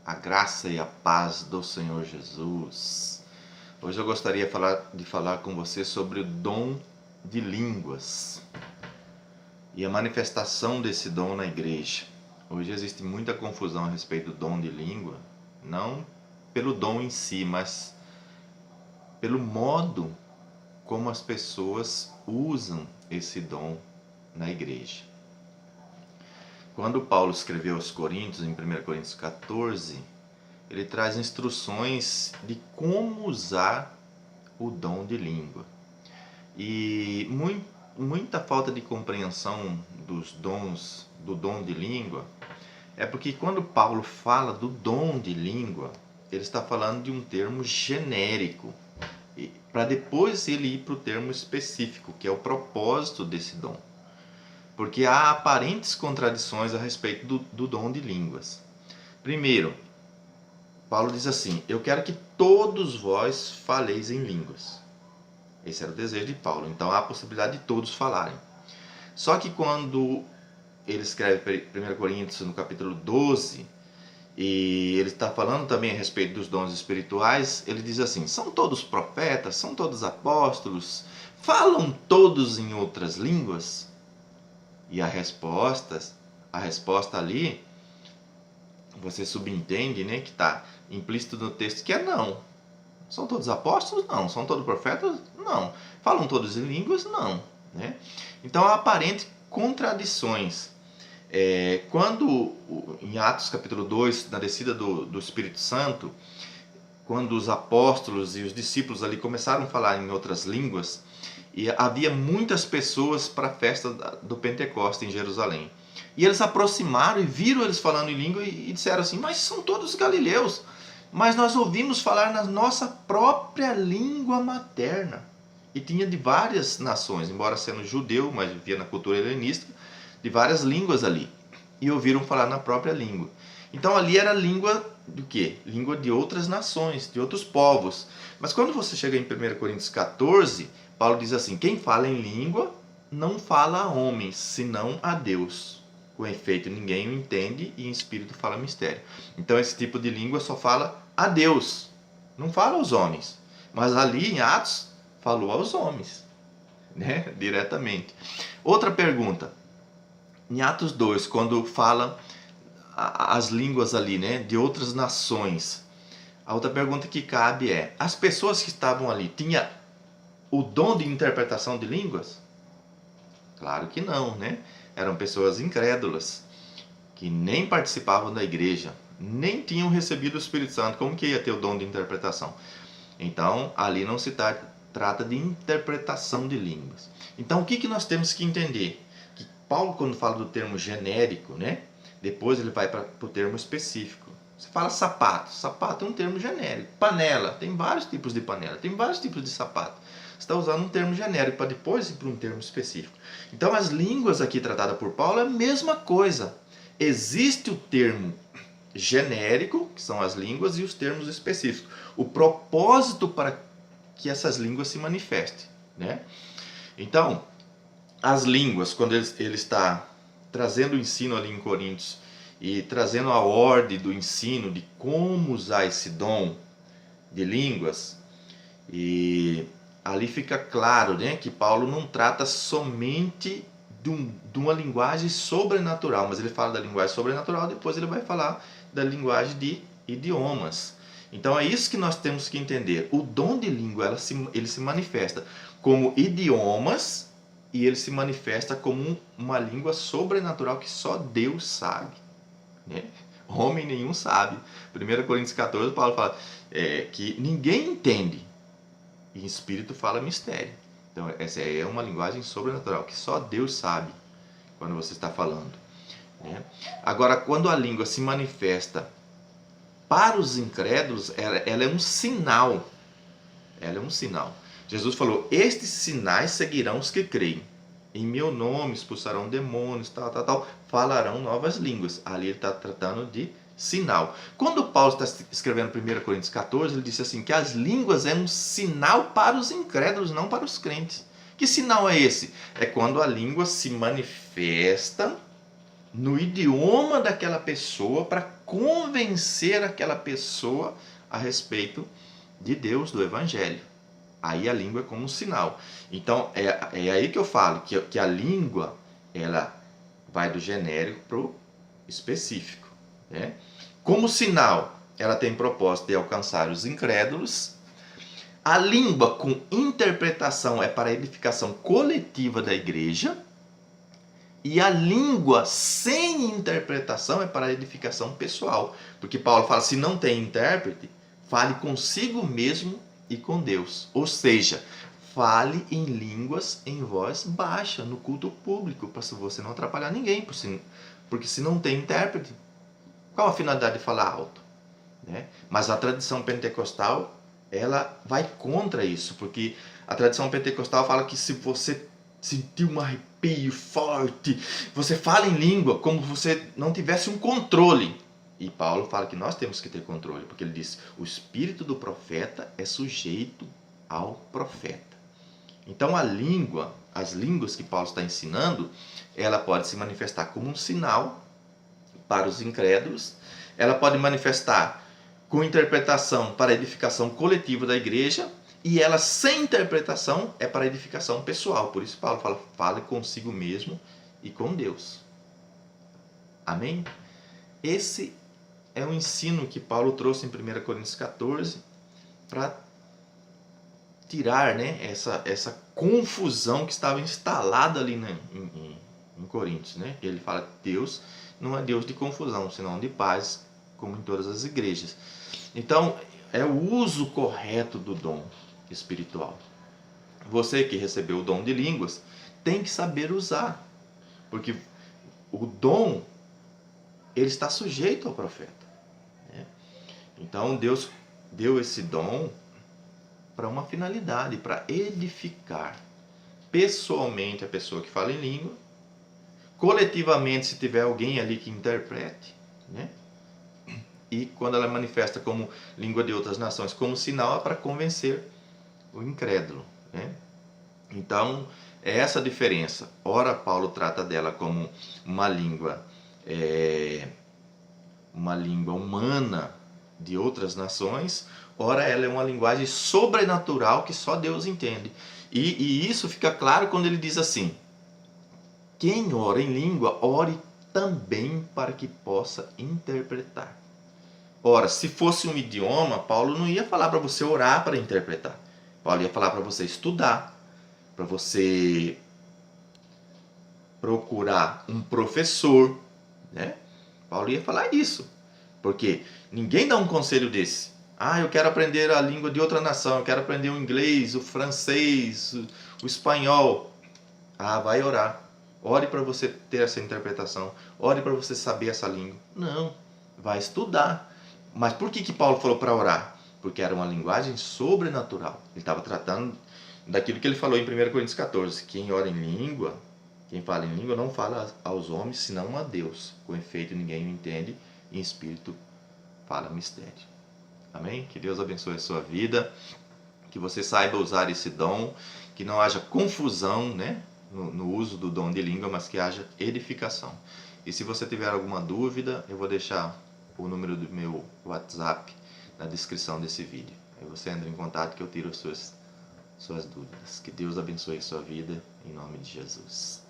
A graça e a paz do Senhor Jesus. Hoje eu gostaria de falar com você sobre o dom de línguas e a manifestação desse dom na igreja. Hoje existe muita confusão a respeito do dom de língua, não pelo dom em si, mas pelo modo como as pessoas usam esse dom na igreja. Quando Paulo escreveu aos Coríntios, em 1 Coríntios 14, ele traz instruções de como usar o dom de língua. E muita falta de compreensão do dom de língua é porque quando Paulo fala do dom de língua, ele está falando de um termo genérico, para depois ele ir para o termo específico, que é o propósito desse dom. Porque há aparentes contradições a respeito do dom de línguas. Primeiro, Paulo diz assim: eu quero que todos vós faleis em línguas. Esse era o desejo de Paulo. Então há a possibilidade de todos falarem. Só que quando ele escreve 1 Coríntios no capítulo 12, e ele está falando também a respeito dos dons espirituais, ele diz assim: são todos profetas, são todos apóstolos, falam todos em outras línguas? E a resposta ali, você subentende, né, que está implícito no texto, que é não. São todos apóstolos? Não. São todos profetas? Não. Falam todos em línguas? Não. Né? Então há aparentes contradições. Quando em Atos capítulo 2, na descida do Espírito Santo, quando os apóstolos e os discípulos ali começaram a falar em outras línguas, e havia muitas pessoas para a festa do Pentecostes em Jerusalém. E eles aproximaram e viram eles falando em língua e disseram assim: mas são todos galileus, mas nós ouvimos falar na nossa própria língua materna. E tinha de várias nações, embora sendo judeu, mas vivia na cultura helenística, de várias línguas ali. E ouviram falar na própria língua. Então ali era língua do quê? Língua de outras nações, de outros povos. Mas quando você chega em 1 Coríntios 14, Paulo diz assim: quem fala em língua não fala a homens, senão a Deus. Com efeito, ninguém o entende e em espírito fala mistério. Então esse tipo de língua só fala a Deus, não fala aos homens. Mas ali em Atos, falou aos homens, né? Diretamente. Outra pergunta. Em Atos 2, quando fala as línguas ali, né, de outras nações, a outra pergunta que cabe é: as pessoas que estavam ali tinham o dom de interpretação de línguas? Claro que não, né? Eram pessoas incrédulas, que nem participavam da igreja, nem tinham recebido o Espírito Santo. Como que ia ter o dom de interpretação? Então, ali não se trata de interpretação de línguas. Então, o que nós temos que entender? Que Paulo, quando fala do termo genérico, né? Depois ele vai para o termo específico. Você fala sapato. Sapato é um termo genérico. Panela. Tem vários tipos de panela. Tem vários tipos de sapato. Você está usando um termo genérico para depois ir para um termo específico. Então as línguas aqui tratadas por Paulo é a mesma coisa. Existe o termo genérico, que são as línguas, e os termos específicos. O propósito para que essas línguas se manifestem. Né? Então, as línguas, quando ele está trazendo o ensino ali em Coríntios e trazendo a ordem do ensino de como usar esse dom de línguas, e ali fica claro, né, que Paulo não trata somente de uma linguagem sobrenatural, mas ele fala da linguagem sobrenatural, depois ele vai falar da linguagem de idiomas. Então é isso que nós temos que entender. O dom de língua ele se manifesta como idiomas, e ele se manifesta como uma língua sobrenatural que só Deus sabe. Né? Homem nenhum sabe. 1 Coríntios 14, Paulo fala que ninguém entende. E em espírito fala mistério. Então essa é uma linguagem sobrenatural que só Deus sabe quando você está falando. Né? Agora, quando a língua se manifesta para os incrédulos, ela é um sinal. Ela é um sinal. Jesus falou: estes sinais seguirão os que creem. Em meu nome expulsarão demônios, tal, falarão novas línguas. Ali ele está tratando de sinal. Quando Paulo está escrevendo 1 Coríntios 14, ele disse assim, que as línguas é um sinal para os incrédulos, não para os crentes. Que sinal é esse? É quando a língua se manifesta no idioma daquela pessoa para convencer aquela pessoa a respeito de Deus, do Evangelho. Aí a língua é como um sinal. Então é aí que eu falo que a língua ela vai do genérico para o específico, né? Como sinal, ela tem propósito de alcançar os incrédulos. A língua com interpretação é para a edificação coletiva da igreja. E a língua sem interpretação é para a edificação pessoal. Porque Paulo fala, se não tem intérprete, fale consigo mesmo e com Deus. Ou seja, fale em línguas em voz baixa, no culto público, para você não atrapalhar ninguém. Porque se não tem intérprete, qual a finalidade de falar alto? Né? Mas a tradição pentecostal, ela vai contra isso. Porque a tradição pentecostal fala que se você sentir um arrepio forte, você fala em língua como se você não tivesse um controle. E Paulo fala que nós temos que ter controle, porque ele diz, o espírito do profeta é sujeito ao profeta. Então a língua, as línguas que Paulo está ensinando, ela pode se manifestar como um sinal para os incrédulos, ela pode manifestar com interpretação para a edificação coletiva da igreja, e ela sem interpretação é para edificação pessoal. Por isso Paulo fala, fale consigo mesmo e com Deus. Amém? Esse é o ensino que Paulo trouxe em 1 Coríntios 14 para tirar, né, essa confusão que estava instalada ali em Coríntios. Né? Ele fala que Deus não é Deus de confusão, senão de paz, como em todas as igrejas. Então, é o uso correto do dom espiritual. Você que recebeu o dom de línguas tem que saber usar, porque o dom ele está sujeito ao profeta, né? Então Deus deu esse dom para uma finalidade, para edificar pessoalmente a pessoa que fala em língua, coletivamente se tiver alguém ali que interprete, né? E quando ela manifesta como língua de outras nações, como sinal, é para convencer o incrédulo, né? Então, é essa a diferença. Ora, Paulo trata dela como uma língua humana de outras nações, ora, ela é uma linguagem sobrenatural que só Deus entende. E isso fica claro quando ele diz assim, quem ora em língua, ore também para que possa interpretar. Ora, se fosse um idioma, Paulo não ia falar para você orar para interpretar. Paulo ia falar para você estudar, para você procurar um professor, né? Paulo ia falar isso, porque ninguém dá um conselho desse. Ah, eu quero aprender a língua de outra nação, eu quero aprender o inglês, o francês, o espanhol. Ah, vai orar. Ore para você ter essa interpretação. Ore para você saber essa língua. Não, vai estudar. Mas por que Paulo falou para orar? Porque era uma linguagem sobrenatural. Ele estava tratando daquilo que ele falou em 1 Coríntios 14. Quem ora em língua, quem fala em língua não fala aos homens, senão a Deus. Com efeito, ninguém o entende, e em espírito fala mistério. Amém? Que Deus abençoe a sua vida, que você saiba usar esse dom, que não haja confusão, né, no uso do dom de língua, mas que haja edificação. E se você tiver alguma dúvida, eu vou deixar o número do meu WhatsApp na descrição desse vídeo. Aí você entra em contato que eu tiro as suas dúvidas. Que Deus abençoe a sua vida, em nome de Jesus.